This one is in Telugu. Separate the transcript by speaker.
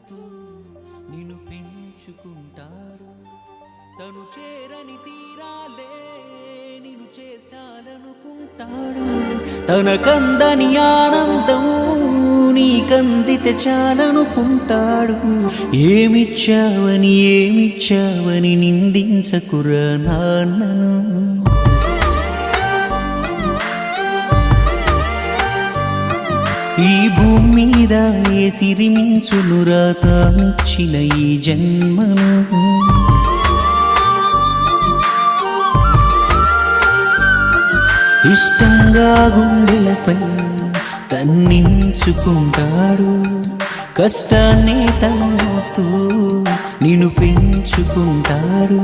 Speaker 1: నవ్వుతూ నిన్ను పెంచుకుంటాడు. తను చేరని తీరాలే నిన్ను చేర్చాలనుకుంటాడు. తనకందని ఆనందం నీకందితే చాలనుకుంటాడు. ఏమిచ్చావని నిందించకురా నాన్నను. ఈ భూమి మీద ఏ సిరిమించునురా తానిచ్చిన ఈ జన్మను. ఇష్టంగా గుండెలపై తన్నించుకుంటాడు. కష్టాన్ని తమోస్తూ నిన్ను పెంచుకుంటాడు.